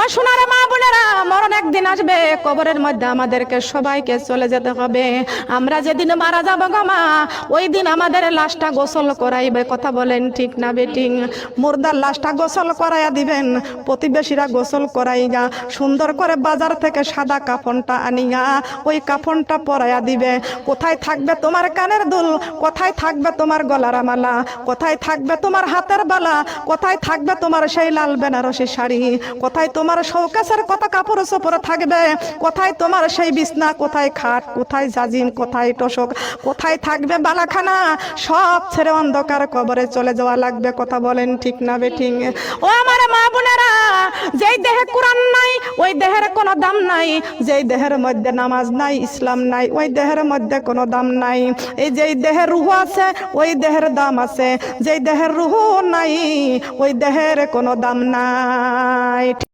ও সোনার মা বোনেরা, মরণ একদিন আসবে, কবরের মধ্যে আমাদেরকে সবাইকে চলে যেতে হবে। আমরা যেদিন মারা যাব গো মা, ওই দিন আমাদের লাশটা গোসল করাইবে। কথা বলেন ঠিক না বেঠিক? মুর্দার লাশটা গোসল করাইয়া দিবেন, প্রতিবেশীরা গোসল করাইয়া সুন্দর করে বাজার থেকে সাদা কাফনটা আনিয়া ওই কাফনটা পরাইয়া দিবে। কোথায় থাকবে তোমার কানের দুল, কোথায় থাকবে তোমার গলার মালা, কোথায় থাকবে তোমার হাতের বালা, কোথায় থাকবে তোমার সেই লাল বেনারসি শাড়ি, কোথায় তোমার শৌকাসের কত কাপড় চোপড় থাকবে, কোথায় তোমার সেই বিছনা, কোথায় খাট, কোথায় জাজিম, কোথায় তোশক, কোথায় থাকবে বালাখানা, সব ছেড়ে অন্ধকার কবরে চলে যাওয়া লাগবে। কথা বলেন ঠিক না বেঠিক? ও আমার মা বোনেরা, যেই দেহে কোরআন নাই ওই দেহের কোনো দাম নাই, যেই দেহের মধ্যে নামাজ নাই, ইসলাম নাই, ওই দেহের মধ্যে কোনো দাম নাই। এই যেই দেহের রূহ আছে ওই দেহের দাম আছে, যেই দেহের রূহ নাই ওই দেহের কোনো দাম নাই।